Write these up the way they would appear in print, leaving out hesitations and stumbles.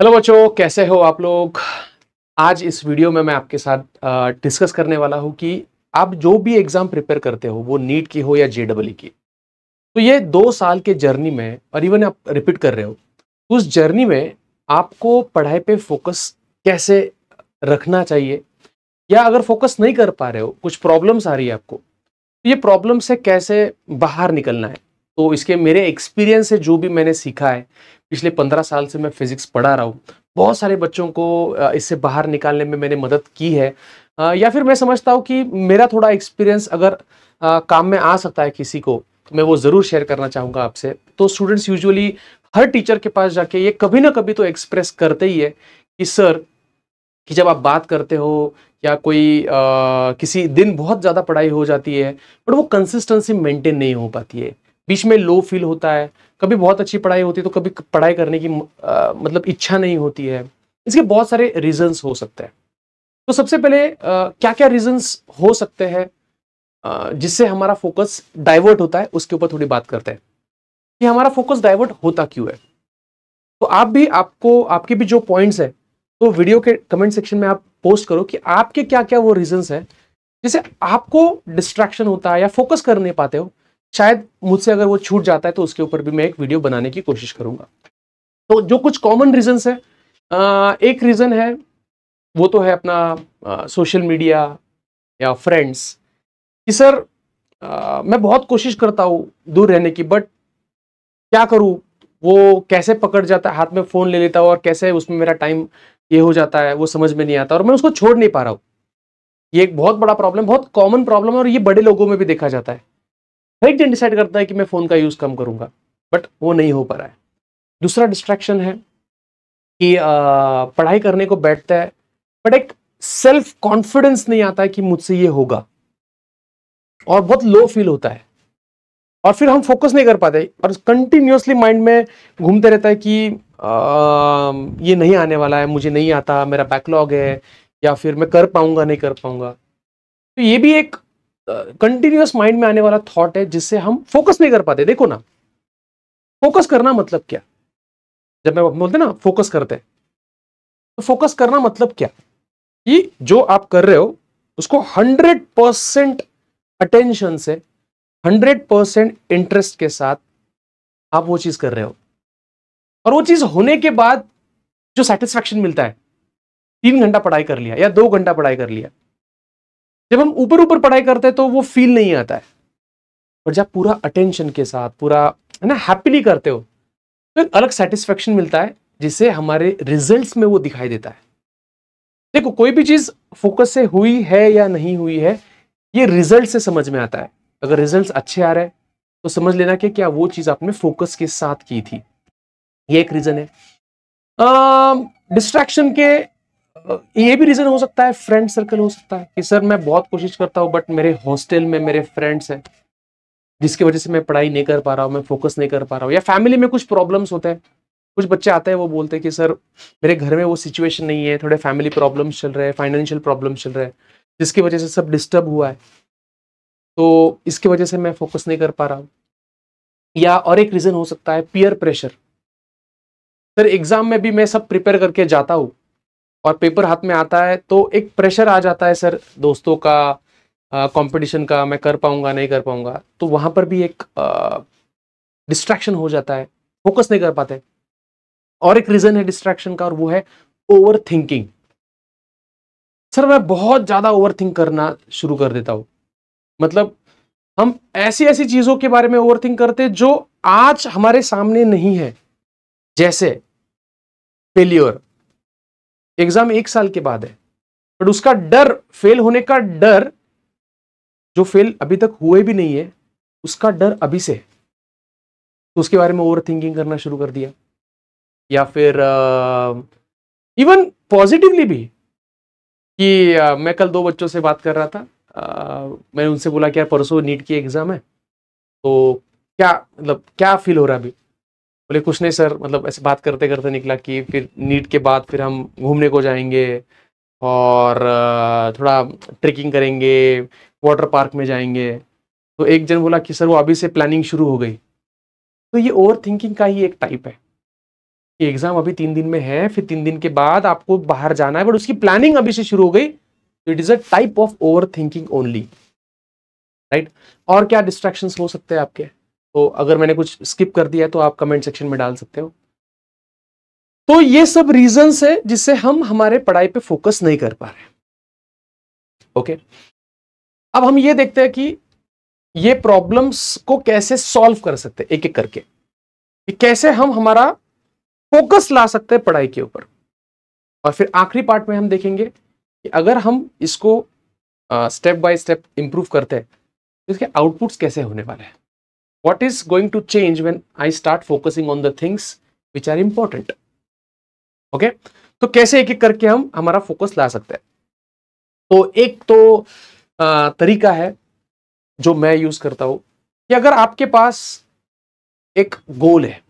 Hello बच्चों, कैसे हो आप लोग। आज इस वीडियो में मैं आपके साथ डिस्कस करने वाला हूं कि आप जो भी एग्जाम प्रिपेयर करते हो, वो नीट की हो या जेडबल की, तो ये 2 साल के जर्नी में और इवन आप रिपीट कर रहे हो, उस जर्नी में आपको पढ़ाई पे फोकस कैसे रखना चाहिए, या अगर फोकस नहीं कर पा रहे हो, कुछ प्रॉब्लम्स आ रही है आपको, तो ये प्रॉब्लम से कैसे बाहर निकलना है। तो इसके मेरे एक्सपीरियंस से जो भी मैंने सीखा है, पिछले 15 साल से मैं फिजिक्स पढ़ा रहा हूँ, बहुत सारे बच्चों को इससे बाहर निकालने में मैंने मदद की है। या फिर मैं समझता हूँ कि मेरा थोड़ा एक्सपीरियंस अगर काम में आ सकता है किसी को, तो मैं वो जरूर शेयर करना चाहूंगा आपसे। तो स्टूडेंट्स यूजुअली हर टीचर के पास जाके ये कभी ना कभी तो एक्सप्रेस करते ही है कि सर, कि जब आप बात करते हो या कोई किसी दिन बहुत ज़्यादा पढ़ाई हो जाती है, बट वो कंसिस्टेंसी मेंटेन नहीं हो पाती है, बीच में लो फील होता है। कभी बहुत अच्छी पढ़ाई होती है तो कभी पढ़ाई करने की मतलब इच्छा नहीं होती है। इसके बहुत सारे रीजंस हो सकते हैं। तो सबसे पहले क्या क्या रीजंस हो सकते हैं जिससे हमारा फोकस डाइवर्ट होता है, उसके ऊपर थोड़ी बात करते हैं कि हमारा फोकस डाइवर्ट होता क्यों है। तो आप भी, आपको आपके भी जो पॉइंट्स है, तो वीडियो के कमेंट सेक्शन में आप पोस्ट करो कि आपके क्या क्या वो रीजंस है जिसे आपको डिस्ट्रैक्शन होता है या फोकस कर नहीं पाते हो। शायद मुझसे अगर वो छूट जाता है तो उसके ऊपर भी मैं एक वीडियो बनाने की कोशिश करूंगा। तो जो कुछ कॉमन रीजंस है, एक रीजन है, वो तो है अपना सोशल मीडिया या फ्रेंड्स, कि सर मैं बहुत कोशिश करता हूं दूर रहने की, बट क्या करूं, वो कैसे पकड़ जाता है, हाथ में फोन ले लेता हूं और कैसे उसमें मेरा टाइम ये हो जाता है, वो समझ में नहीं आता और मैं उसको छोड़ नहीं पा रहा हूं। ये एक बहुत बड़ा प्रॉब्लम, बहुत कॉमन प्रॉब्लम है और ये बड़े लोगों में भी देखा जाता है। हर एक जन डिसाइड करता है कि मैं फोन का यूज कम करूंगा, बट वो नहीं हो पा रहा है। दूसरा डिस्ट्रैक्शन है कि पढ़ाई करने को बैठता है, बट एक सेल्फ कॉन्फिडेंस नहीं आता है कि मुझसे ये होगा, और बहुत लो फील होता है, और फिर हम फोकस नहीं कर पाते और कंटिन्यूअसली माइंड में घूमते रहता है कि ये नहीं आने वाला है, मुझे नहीं आता, मेरा बैकलॉग है, या फिर मैं कर पाऊंगा नहीं कर पाऊंगा। तो ये भी एक कंटिन्यूअस माइंड में आने वाला थॉट है जिससे हम फोकस नहीं कर पाते। देखो ना, फोकस करना मतलब क्या, जब मैं बोलते ना फोकस करते हैं, तो फोकस करना मतलब क्या, कि जो आप कर रहे हो उसको 100% अटेंशन से, 100% इंटरेस्ट के साथ आप वो चीज कर रहे हो, और वो चीज होने के बाद जो सेटिस्फैक्शन मिलता है, 3 घंटा पढ़ाई कर लिया या 2 घंटा पढ़ाई कर लिया, जब हम ऊपर ऊपर पढ़ाई करते हैं तो वो फील नहीं आता है। और जब पूरा अटेंशन के साथ, पूरा है ना, हैप्पीली करते हो, तो एक अलग सेटिस्फैक्शन मिलता है जिससे हमारे रिजल्ट्स में वो दिखाई देता है। देखो, कोई भी चीज फोकस से हुई है या नहीं हुई है, ये रिजल्ट से समझ में आता है। अगर रिजल्ट्स अच्छे आ रहे हैं तो समझ लेना कि क्या वो चीज आपने फोकस के साथ की थी। ये एक रीजन है। डिस्ट्रैक्शन के ये भी रीजन हो सकता है, फ्रेंड सर्कल हो सकता है कि सर मैं बहुत कोशिश करता हूं बट मेरे हॉस्टल में मेरे फ्रेंड्स हैं, जिसकी वजह से मैं पढ़ाई नहीं कर पा रहा हूं, मैं फोकस नहीं कर पा रहा हूं। या फैमिली में कुछ प्रॉब्लम्स होते हैं, कुछ बच्चे आते हैं वो बोलते हैं कि सर मेरे घर में वो सिचुएशन नहीं है, थोड़े फैमिली प्रॉब्लम्स चल रहे हैं, फाइनेंशियल प्रॉब्लम्स चल रहे हैं, जिसकी वजह से सब डिस्टर्ब हुआ है, तो इसकी वजह से मैं फोकस नहीं कर पा रहा हूँ। या और एक रीजन हो सकता है पीयर प्रेशर। सर एग्जाम में भी मैं सब प्रिपेयर करके जाता हूँ और पेपर हाथ में आता है तो एक प्रेशर आ जाता है सर, दोस्तों का, कंपटीशन का, मैं कर पाऊंगा नहीं कर पाऊंगा, तो वहां पर भी एक डिस्ट्रैक्शन हो जाता है, फोकस नहीं कर पाते। और एक रीजन है डिस्ट्रैक्शन का, और वो है ओवर थिंकिंग। सर मैं बहुत ज्यादा ओवर थिंक करना शुरू कर देता हूं, मतलब हम ऐसी ऐसी चीजों के बारे में ओवर थिंक करते हैं जो आज हमारे सामने नहीं है। जैसे फेलियर, एग्जाम 1 साल के बाद है, बट उसका डर, फेल होने का डर, जो फेल अभी तक हुए भी नहीं है उसका डर अभी से है, तो उसके बारे में ओवर थिंकिंग करना शुरू कर दिया। या फिर इवन पॉजिटिवली भी, कि मैं कल 2 बच्चों से बात कर रहा था, मैंने उनसे बोला क्या परसों नीट की एग्जाम है, तो क्या मतलब क्या फील हो रहा है अभी। बोले कुछ नहीं सर, मतलब ऐसे बात करते करते निकला कि फिर नीट के बाद फिर हम घूमने को जाएंगे और थोड़ा ट्रेकिंग करेंगे, वाटर पार्क में जाएंगे। तो एक जन बोला कि सर वो अभी से प्लानिंग शुरू हो गई। तो ये ओवर थिंकिंग का ही एक टाइप है। कि एग्जाम अभी 3 दिन में है, फिर 3 दिन के बाद आपको बाहर जाना है, बट उसकी प्लानिंग अभी से शुरू हो गई, तो it is a type of over thinking only, right. और क्या डिस्ट्रैक्शंस हो सकते हैं आपके? तो अगर मैंने कुछ स्किप कर दिया है तो आप कमेंट सेक्शन में डाल सकते हो। तो ये सब रीजंस है जिससे हम हमारे पढ़ाई पे फोकस नहीं कर पा रहे। ओके, अब हम ये देखते हैं कि ये प्रॉब्लम्स को कैसे सॉल्व कर सकते हैं एक एक करके, कि कैसे हम हमारा फोकस ला सकते हैं पढ़ाई के ऊपर। और फिर आखिरी पार्ट में हम देखेंगे कि अगर हम इसको स्टेप बाय स्टेप इंप्रूव करते हैं तो इसके आउटपुट्स कैसे होने वाले हैं। What is going to change when I start focusing on the things which are important. Okay, तो कैसे एक एक करके हम हमारा फोकस ला सकते हैं। तो एक तो तरीका है जो मैं यूज करता हूं कि अगर आपके पास एक गोल है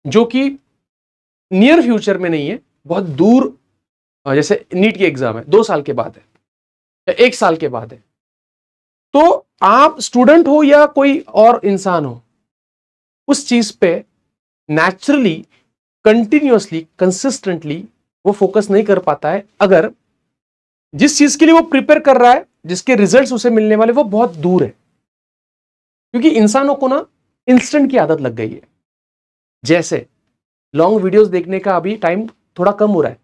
जो कि नियर फ्यूचर में नहीं है, बहुत दूर, जैसे नीट की एग्जाम है 2 साल के बाद है या 1 साल के बाद है, तो आप स्टूडेंट हो या कोई और इंसान हो, उस चीज पे नेचुरली, कंटिन्यूअसली, कंसिस्टेंटली वो फोकस नहीं कर पाता है अगर जिस चीज के लिए वो प्रिपेयर कर रहा है, जिसके रिजल्ट्स उसे मिलने वाले, वो बहुत दूर है। क्योंकि इंसानों को ना इंस्टेंट की आदत लग गई है। जैसे लॉन्ग वीडियोस देखने का अभी टाइम थोड़ा कम हो रहा है,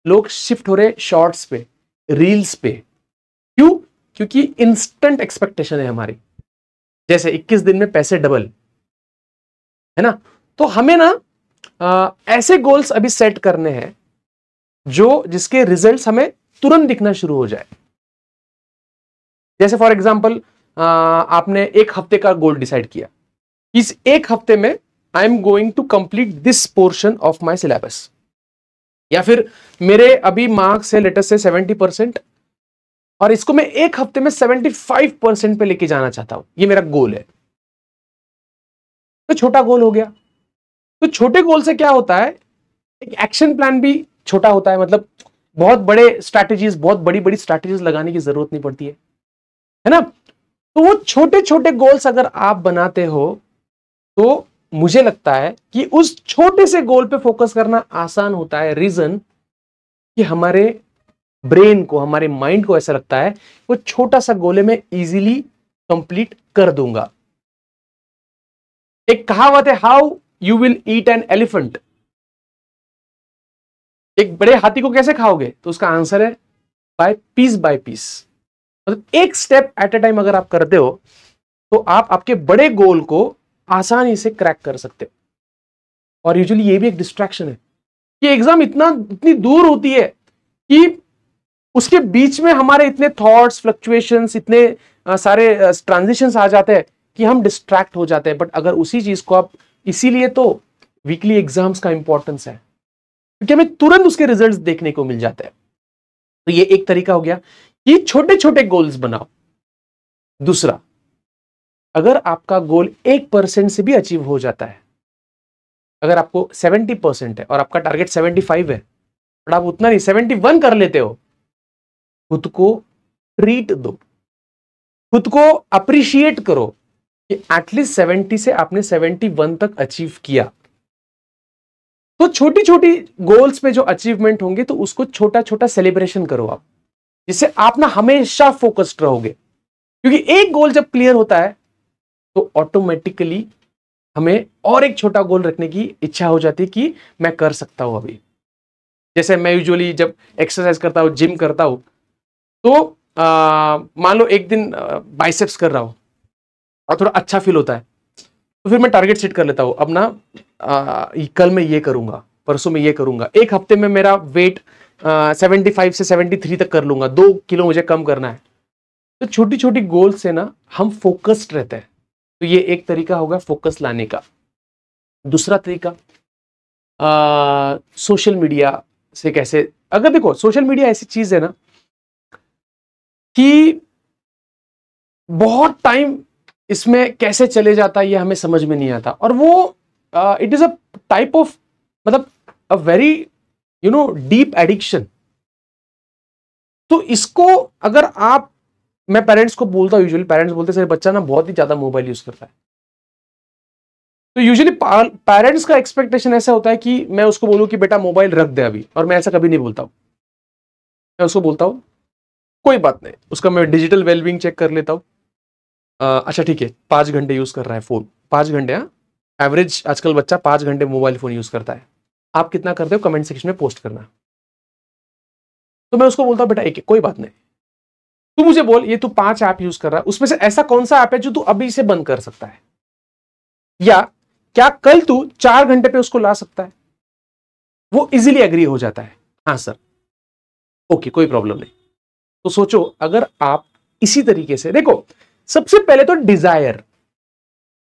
लोग शिफ्ट हो रहे शॉर्ट्स पे, रील्स पे। क्यों? क्योंकि इंस्टेंट एक्सपेक्टेशन है हमारी, जैसे 21 दिन में पैसे डबल, है ना। तो हमें ना ऐसे गोल्स अभी सेट करने हैं जो जिसके रिजल्ट्स हमें तुरंत दिखना शुरू हो जाए। जैसे फॉर एग्जांपल आपने 1 हफ्ते का गोल डिसाइड किया, इस 1 हफ्ते में I am going to complete this portion of my syllabus, या फिर मेरे अभी मार्क्स है लेटेस्ट से 70% और इसको मैं 1 हफ्ते में 75% पे लेके जाना चाहता हूं, ये मेरा गोल है। तो छोटा गोल हो गया। तो छोटे गोल से क्या होता है, एक एक्शन प्लान भी छोटा होता है, मतलब बहुत बड़े स्ट्रैटेजीज, बहुत बड़ी बड़ी स्ट्रैटेजीज लगाने की जरूरत नहीं पड़ती है ना। तो वो छोटे छोटे गोल्स अगर आप बनाते हो तो मुझे लगता है कि उस छोटे से गोल पे फोकस करना आसान होता है। रीजन कि हमारे ब्रेन को, हमारे माइंड को ऐसा लगता है वो छोटा सा गोल है, मैं इजीली कंप्लीट कर दूंगा। एक कहावत है, how you will eat an elephant, एक बड़े हाथी को कैसे खाओगे, तो उसका आंसर है बाय पीस। मतलब एक स्टेप एट ए टाइम अगर आप करते हो तो आप आपके बड़े गोल को आसानी से क्रैक कर सकते हो। और यूजुअली ये भी एक डिस्ट्रैक्शन है कि एग्जाम इतनी दूर होती है कि उसके बीच में हमारे इतने थॉट्स, फ्लक्चुएशंस, इतने सारे ट्रांजिशंस आ जाते हैं कि हम डिस्ट्रैक्ट हो जाते हैं। बट अगर उसी चीज को आप, इसीलिए तो वीकली एग्जाम्स का इंपॉर्टेंस है, क्योंकि हमें तुरंत उसके रिजल्ट्स देखने को मिल जाते हैं। तो ये एक तरीका हो गया कि छोटे छोटे गोल्स बनाओ। दूसरा, अगर आपका गोल 1% से भी अचीव हो जाता है, अगर आपको 70% है और आपका टारगेट 75 है, बट आप उतना नहीं 71 कर लेते हो, खुद को ट्रीट दो, खुद को अप्रिशिएट करो कि एटलीस्ट 70 से आपने 71 तक अचीव किया। तो छोटी छोटी गोल्स पे जो अचीवमेंट होंगे तो उसको छोटा छोटा सेलिब्रेशन करो आप, जिससे आप ना हमेशा फोकस्ड रहोगे। क्योंकि एक गोल जब क्लियर होता है तो ऑटोमेटिकली हमें और एक छोटा गोल रखने की इच्छा हो जाती है कि मैं कर सकता हूं अभी। जैसे मैं यूजुअली जब एक्सरसाइज करता हूं, जिम करता हूं, तो मान लो एक दिन बाइसेप्स कर रहा हूं और थोड़ा अच्छा फील होता है, तो फिर मैं टारगेट सेट कर लेता हूं, अब ना कल मैं ये करूंगा, परसों मैं ये करूंगा, 1 हफ्ते में मेरा वेट 75 से 73 तक कर लूंगा, 2 किलो मुझे कम करना है। तो छोटी छोटी गोल से ना हम फोकस्ड रहते हैं। तो ये एक तरीका होगा फोकस लाने का। दूसरा तरीका, सोशल मीडिया से कैसे, अगर देखो सोशल मीडिया ऐसी चीज है ना कि बहुत टाइम इसमें कैसे चले जाता है ये हमें समझ में नहीं आता। और वो it is a type of, मतलब अ वेरी डीप एडिक्शन। तो इसको अगर आप, मैं पेरेंट्स को बोलता हूं, यूजुअली पेरेंट्स बोलते हैं सर बच्चा ना बहुत ही ज्यादा मोबाइल यूज करता है, तो यूजुअली पेरेंट्स का एक्सपेक्टेशन ऐसा होता है कि मैं उसको बोलूं कि बेटा मोबाइल रख दे अभी, और मैं ऐसा कभी नहीं बोलता हूं। मैं उसको बोलता हूं कोई बात नहीं, उसका मैं डिजिटल वेलबींग चेक कर लेता हूं। अच्छा ठीक है, 5 घंटे यूज कर रहा है फोन, 5 घंटे, हाँ, एवरेज आजकल बच्चा 5 घंटे मोबाइल फोन यूज करता है। आप कितना करते हो कमेंट सेक्शन में पोस्ट करना। तो मैं उसको बोलता हूं बेटा एक कोई बात नहीं, तू मुझे बोल ये तू 5 ऐप यूज कर रहा है, उसमें से ऐसा कौन सा ऐप है जो तू अभी से बंद कर सकता है, या क्या कल तू 4 घंटे पे उसको ला सकता है। वो इजीली एग्री हो जाता है, हाँ सर, ओके कोई प्रॉब्लम नहीं। तो सोचो अगर आप इसी तरीके से देखो, सबसे पहले तो डिजायर,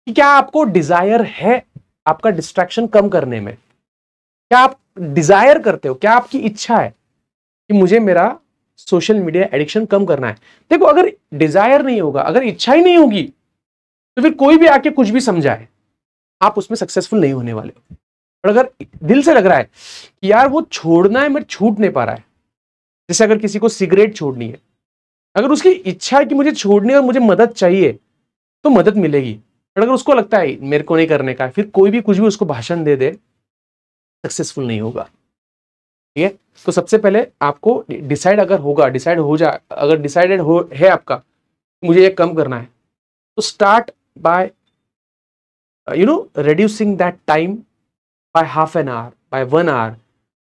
कि क्या आपको डिजायर है आपका डिस्ट्रैक्शन कम करने में, क्या आप डिजायर करते हो, क्या आपकी इच्छा है कि मुझे मेरा सोशल मीडिया एडिक्शन कम करना है। देखो अगर डिजायर नहीं होगा, अगर इच्छा ही नहीं होगी, तो फिर कोई भी आके कुछ भी समझाए, आप उसमें सक्सेसफुल नहीं होने वाले हो। और अगर दिल से लग रहा है कि यार वो छोड़ना है, मैं छूट नहीं पा रहा है, जैसे अगर किसी को सिगरेट छोड़नी है, अगर उसकी इच्छा है कि मुझे छोड़नी है और मुझे मदद चाहिए, तो मदद मिलेगी। और अगर उसको लगता है मेरे को नहीं करने का, फिर कोई भी कुछ भी उसको भाषण दे दे, सक्सेसफुल नहीं होगा। ठीक है, तो सबसे पहले आपको डिसाइड अगर होगा, डिसाइड हो जाए, अगर डिसाइडेड हो है आपका मुझे ये कम करना है, तो start by reducing that time by half an hour, by 1 hour,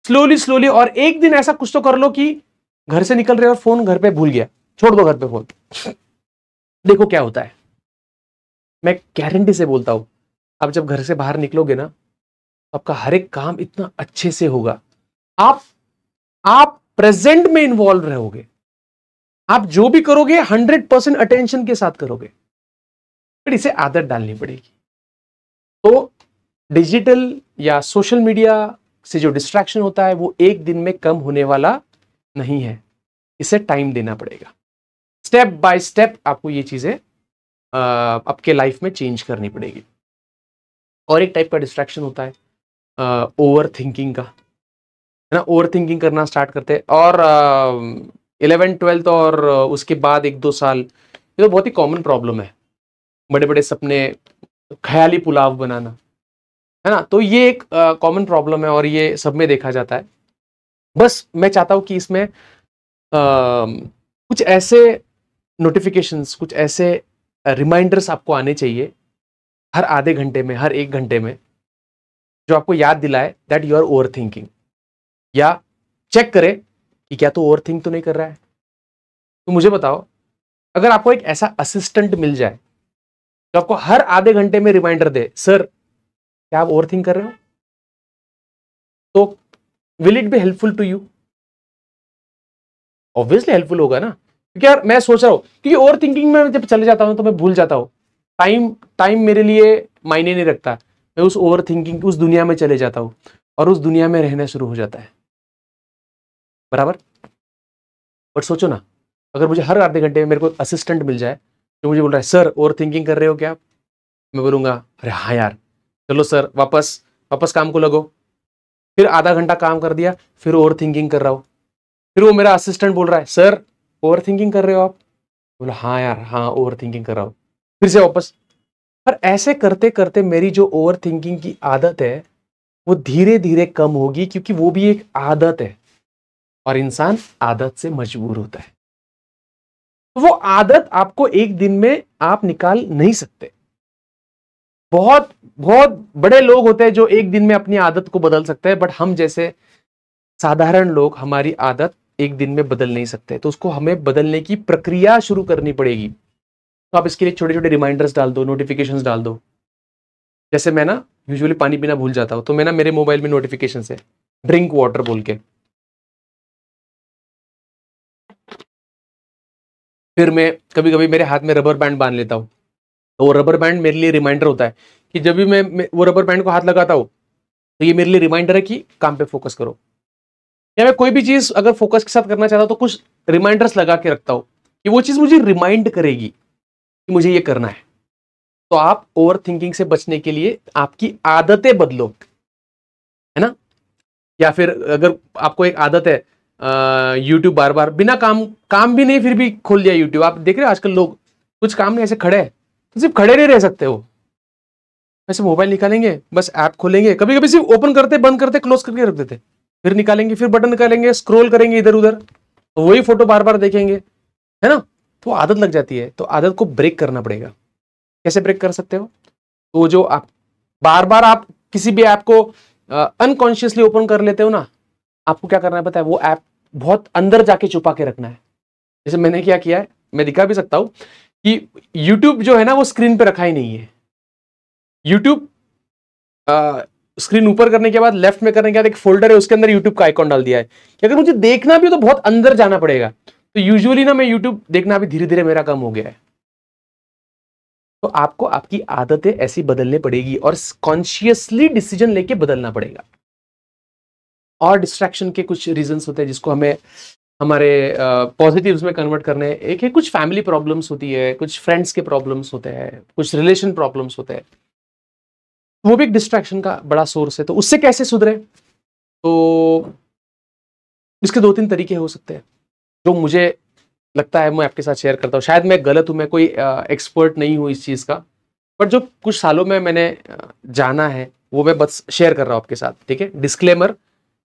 slowly slowly. और एक दिन ऐसा कुछ तो कर लो कि घर से निकल रहे और फोन घर पे भूल गया, छोड़ दो घर पे फोन, देखो क्या होता है। मैं गारंटी से बोलता हूं, आप जब घर से बाहर निकलोगे ना, तो आपका हर एक काम इतना अच्छे से होगा, आप प्रेजेंट में इन्वॉल्व रहोगे, आप जो भी करोगे 100% अटेंशन के साथ करोगे। फिर इसे आदत डालनी पड़ेगी। तो डिजिटल या सोशल मीडिया से जो डिस्ट्रैक्शन होता है वो एक दिन में कम होने वाला नहीं है, इसे टाइम देना पड़ेगा। स्टेप बाय स्टेप आपको ये चीजें आपके लाइफ में चेंज करनी पड़ेगी। और एक टाइप का डिस्ट्रैक्शन होता है ओवर थिंकिंग का, है ना। ओवर थिंकिंग करना स्टार्ट करते हैं, और 11th-12th और उसके बाद 1-2 साल, ये तो बहुत ही कॉमन प्रॉब्लम है। बड़े बड़े सपने, ख्याली पुलाव बनाना, है ना। तो ये एक कॉमन प्रॉब्लम है और ये सब में देखा जाता है। बस मैं चाहता हूं कि इसमें कुछ ऐसे नोटिफिकेशंस, कुछ ऐसे रिमाइंडर्स आपको आने चाहिए हर आधे घंटे में, हर 1 घंटे में, जो आपको याद दिलाए that you are overthinking, या चेक करे कि क्या तो ओवर थिंक तो नहीं कर रहा है। तो मुझे बताओ, अगर आपको एक ऐसा असिस्टेंट मिल जाए जो आपको हर आधे घंटे में रिमाइंडर दे, सर क्या आप ओवर थिंक कर रहे हो, तो will it be helpful to you? Obviously helpful होगा ना, क्योंकि यार मैं सोच रहा हूं, क्योंकि ओवर थिंकिंग में जब चले जाता हूं तो मैं भूल जाता हूं, टाइम टाइम मेरे लिए मायने नहीं रखता। मैं उस ओवर थिंकिंग, उस दुनिया में चले जाता हूं और उस दुनिया में रहना शुरू हो जाता है, बराबर। बट सोचो ना, अगर मुझे हर आधे घंटे में मेरे को असिस्टेंट मिल जाए जो मुझे बोल रहा है सर ओवर थिंकिंग कर रहे हो क्या आप, मैं बोलूंगा अरे हाँ यार, चलो सर वापस वापस काम को लगो। फिर आधा घंटा काम कर दिया, फिर ओवर थिंकिंग कर रहा हूं, फिर वो मेरा असिस्टेंट बोल रहा है सर ओवर थिंकिंग कर रहे हो आप, बोला हाँ यार, हाँ ओवर थिंकिंग कर रहा हूं, फिर से वापस। पर ऐसे करते करते मेरी जो ओवर थिंकिंग की आदत है वो धीरे धीरे कम होगी, क्योंकि वो भी एक आदत है और इंसान आदत से मजबूर होता है। तो वो आदत आपको एक दिन में आप निकाल नहीं सकते। बहुत बहुत बड़े लोग होते हैं जो एक दिन में अपनी आदत को बदल सकते हैं, बट हम जैसे साधारण लोग हमारी आदत एक दिन में बदल नहीं सकते। तो उसको हमें बदलने की प्रक्रिया शुरू करनी पड़ेगी। तो आप इसके लिए छोटे छोटे रिमाइंडर्स डाल दो, नोटिफिकेशंस डाल दो। जैसे मैं ना यूजुअली पानी पीना भूल जाता हूं, तो मैं ना मेरे मोबाइल में नोटिफिकेशन है ड्रिंक वाटर बोल के, फिर मैं कभी कभी मेरे हाथ में रबर बैंड बांध लेता हूं। तो वो रबर बैंड मेरे लिए रिमाइंडर होता है कि जब भी मैं वो रबर बैंड को हाथ लगाता हूं, तो ये मेरे लिए रिमाइंडर है कि काम पे फोकस करो। या मैं कोई भी चीज अगर फोकस के साथ करना चाहता हूं तो कुछ रिमाइंडर्स लगा के रखता हूं कि वो चीज मुझे रिमाइंड करेगी कि मुझे ये करना है। तो आप ओवर थिंकिंग से बचने के लिए आपकी आदतें बदलो, है ना। या फिर अगर आपको एक आदत है यूट्यूब बार बार बिना काम काम भी नहीं फिर भी खोल दिया यूट्यूब। आप देख रहे हो आजकल लोग कुछ काम नहीं, ऐसे खड़े हैं तो सिर्फ खड़े नहीं रह सकते हो, ऐसे मोबाइल निकालेंगे, बस ऐप खोलेंगे, कभी कभी सिर्फ ओपन करते बंद करते क्लोज करके रख देते, फिर निकालेंगे, फिर बटन निकालेंगे, स्क्रॉल करेंगे इधर उधर, तो वही फोटो बार बार देखेंगे, है ना। तो आदत लग जाती है, तो आदत को ब्रेक करना पड़ेगा। कैसे ब्रेक कर सकते हो? तो जो आप बार बार आप किसी भी ऐप को अनकॉन्शियसली ओपन कर लेते हो ना, आपको क्या करना है पता है? वो ऐप बहुत अंदर जाके छुपा के रखना है। जैसे मैंने क्या किया है, मैं दिखा भी सकता हूं कि YouTube जो है ना वो स्क्रीन पे रखा ही नहीं है। YouTube स्क्रीन ऊपर करने के बाद लेफ्ट में करने के बाद एक फोल्डर है, उसके अंदर YouTube का आइकॉन डाल दिया है कि अगर मुझे देखना भी हो तो बहुत अंदर जाना पड़ेगा। तो यूजुअली ना मैं YouTube देखना भी धीरे धीरे मेरा कम हो गया है। तो आपको आपकी आदतें ऐसी बदलनी पड़ेगी और कॉन्शियसली डिसीजन लेके बदलना पड़ेगा। और डिस्ट्रैक्शन के कुछ रीजंस होते हैं जिसको हमें हमारे पॉजिटिव्स में कन्वर्ट करने हैं। एक है कुछ फैमिली प्रॉब्लम्स होती है, कुछ फ्रेंड्स के प्रॉब्लम्स होते हैं, कुछ रिलेशन प्रॉब्लम्स होते हैं, वो भी एक डिस्ट्रैक्शन का बड़ा सोर्स है। तो उससे कैसे सुधरे? तो इसके दो तीन तरीके हो सकते हैं जो मुझे लगता है मैं आपके साथ शेयर करता हूँ। शायद मैं गलत हूँ, मैं कोई एक्सपर्ट नहीं हूँ इस चीज़ का, बट जो कुछ सालों में मैंने जाना है वो मैं बस शेयर कर रहा हूँ आपके साथ, ठीक है। डिस्क्लेमर,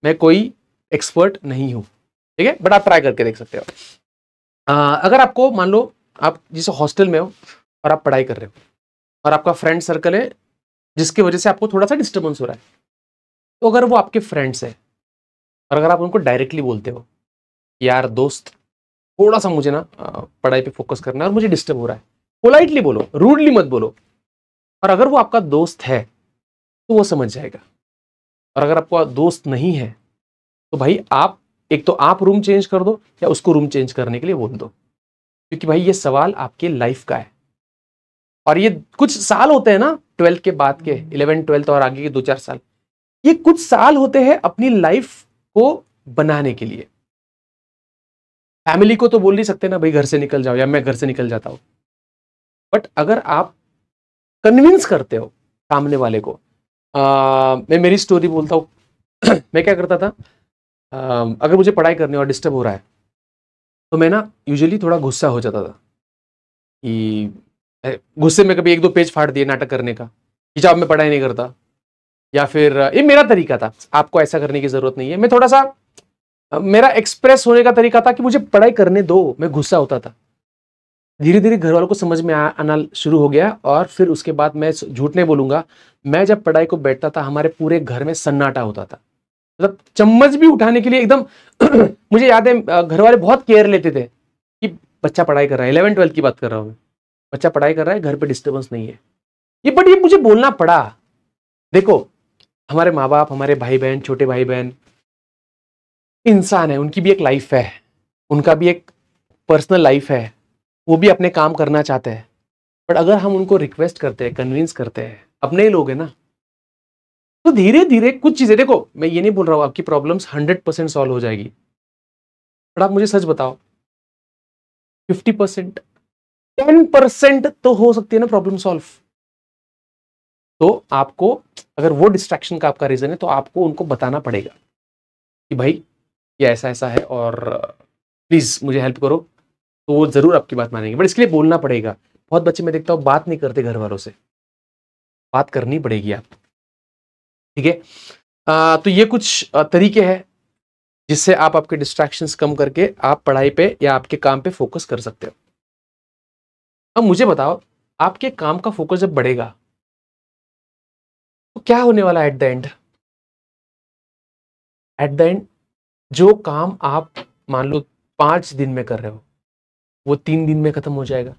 मैं कोई एक्सपर्ट नहीं हूँ, ठीक है, बट आप ट्राई करके देख सकते हो। अगर आपको मान लो आप जिस हॉस्टल में हो और आप पढ़ाई कर रहे हो और आपका फ्रेंड सर्कल है जिसकी वजह से आपको थोड़ा सा डिस्टर्बेंस हो रहा है, तो अगर वो आपके फ्रेंड्स हैं और अगर आप उनको डायरेक्टली बोलते हो यार दोस्त थोड़ा सा मुझे ना पढ़ाई पे फोकस करना है और मुझे डिस्टर्ब हो रहा है, पोलाइटली बोलो, रूडली मत बोलो, और अगर वो आपका दोस्त है तो वो समझ जाएगा। और अगर आपका दोस्त नहीं है तो भाई आप एक तो आप रूम चेंज कर दो या उसको रूम चेंज करने के लिए बोल दो, क्योंकि भाई ये सवाल आपके लाइफ का है। और ये कुछ साल होते हैं ना 12th के बाद के, 11th 12th और आगे के 2-4 साल, ये कुछ साल होते हैं अपनी लाइफ को बनाने के लिए। फैमिली को तो बोल नहीं सकते ना भाई घर से निकल जाओ या मैं घर से निकल जाता हूं, बट अगर आप कन्विंस करते हो सामने वाले को, मैं मेरी स्टोरी बोलता हूं मैं क्या करता था, अगर मुझे पढ़ाई करनी और डिस्टर्ब हो रहा है तो मैं ना यूजुअली थोड़ा गुस्सा हो जाता था कि गुस्से में कभी 1-2 पेज फाड़ दिए नाटक करने का कि जब मैं पढ़ाई नहीं करता, या फिर ये मेरा तरीका था, आपको ऐसा करने की जरूरत नहीं है। मैं थोड़ा सा मेरा एक्सप्रेस होने का तरीका था कि मुझे पढ़ाई करने दो, मैं गुस्सा होता था। धीरे धीरे घर वालों को समझ में आना शुरू हो गया और फिर उसके बाद मैं झूठ नहीं बोलूंगा, मैं जब पढ़ाई को बैठता था हमारे पूरे घर में सन्नाटा होता था। मतलब चम्मच भी उठाने के लिए एकदम मुझे याद है घर वाले बहुत केयर लेते थे कि बच्चा पढ़ाई कर रहा है, 11th 12th की बात कर रहा हूं मैं, बच्चा पढ़ाई कर रहा है, घर पे डिस्टर्बेंस नहीं है। ये मुझे बोलना पड़ा। देखो हमारे माँ बाप, हमारे भाई बहन, छोटे भाई बहन इंसान है, उनकी भी एक लाइफ है, उनका भी एक पर्सनल लाइफ है, वो भी अपने काम करना चाहते हैं। बट अगर हम उनको रिक्वेस्ट करते हैं, कन्विंस करते हैं, अपने ही लोग हैं ना, तो धीरे धीरे कुछ चीजें, देखो मैं ये नहीं बोल रहा हूं आपकी प्रॉब्लम्स 100% सॉल्व हो जाएगी, बट आप मुझे सच बताओ 50%, 10% तो हो सकती है ना प्रॉब्लम सॉल्व। तो आपको अगर वो डिस्ट्रैक्शन का आपका रीजन है तो आपको उनको बताना पड़ेगा कि भाई ये ऐसा ऐसा है और प्लीज मुझे हेल्प करो, तो वो जरूर आपकी बात मानेंगे, बट इसके लिए बोलना पड़ेगा। बहुत बच्चे मैं देखता हूँ बात नहीं करते घर वालों से, बात करनी पड़ेगी आप, ठीक है। तो ये कुछ तरीके हैं जिससे आप आपके डिस्ट्रैक्शंस कम करके आप पढ़ाई पे या आपके काम पे फोकस कर सकते हो। अब मुझे बताओ, आपके काम का फोकस जब बढ़ेगा तो क्या होने वाला है at the end? At the end जो काम आप मान लो 5 दिन में कर रहे हो वो 3 दिन में खत्म हो जाएगा।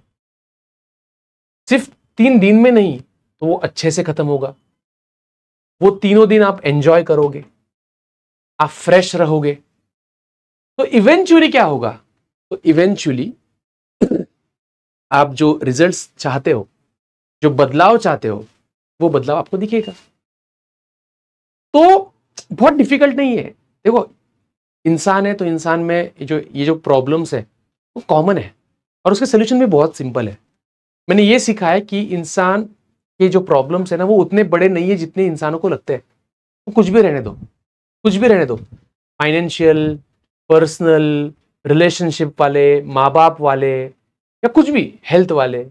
सिर्फ 3 दिन में नहीं, तो वो अच्छे से खत्म होगा। वो तीनों दिन आप एंजॉय करोगे, आप फ्रेश रहोगे। तो इवेंचुअली क्या होगा? तो इवेंचुअली आप जो रिजल्ट्स चाहते हो, जो बदलाव चाहते हो, वो बदलाव आपको दिखेगा। तो बहुत डिफिकल्ट नहीं है। देखो इंसान है तो इंसान में ये जो प्रॉब्लम्स है वो कॉमन है और उसके सोल्यूशन भी बहुत सिंपल है। मैंने ये सीखा है कि इंसान के जो प्रॉब्लम्स है ना वो उतने बड़े नहीं है जितने इंसानों को लगते हैं। तो कुछ भी रहने दो, कुछ भी रहने दो, फाइनेंशियल, पर्सनल, रिलेशनशिप वाले, माँ बाप वाले, या कुछ भी हेल्थ वाले,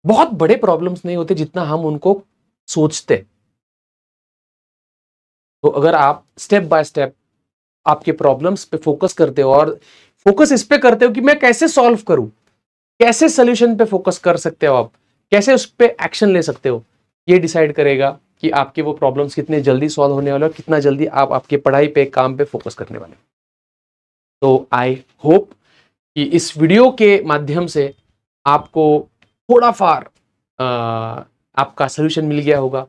बहुत बड़े प्रॉब्लम्स नहीं होते जितना हम उनको सोचते। तो अगर आप स्टेप बाय स्टेप आपके प्रॉब्लम्स पे फोकस करते हो और फोकस इस पे करते हो कि मैं कैसे सॉल्व करूं, कैसे सोल्यूशन पे फोकस कर सकते हो आप, कैसे उस पे एक्शन ले सकते हो, ये डिसाइड करेगा कि आपके वो प्रॉब्लम्स कितने जल्दी सॉल्व होने वाले और कितना जल्दी आप आपके पढ़ाई पे, काम पे फोकस करने वाले। तो आई होप कि इस वीडियो के माध्यम से आपको थोड़ा फार आपका सोल्यूशन मिल गया होगा।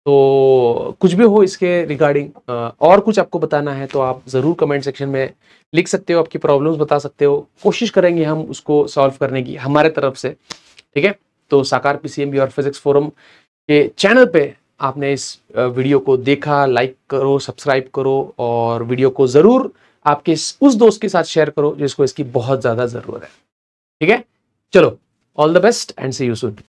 तो कुछ भी हो इसके रिगार्डिंग और कुछ आपको बताना है तो आप ज़रूर कमेंट सेक्शन में लिख सकते हो, आपकी प्रॉब्लम्स बता सकते हो, कोशिश करेंगे हम उसको सॉल्व करने की हमारे तरफ से। ठीक है, तो साकार पीसीएमबी और फिजिक्स फोरम के चैनल पे आपने इस वीडियो को देखा, लाइक करो, सब्सक्राइब करो और वीडियो को ज़रूर आपके उस दोस्त के साथ शेयर करो जिसको इसकी बहुत ज़्यादा ज़रूरत है। ठीक है, चलो, all the best and see you soon.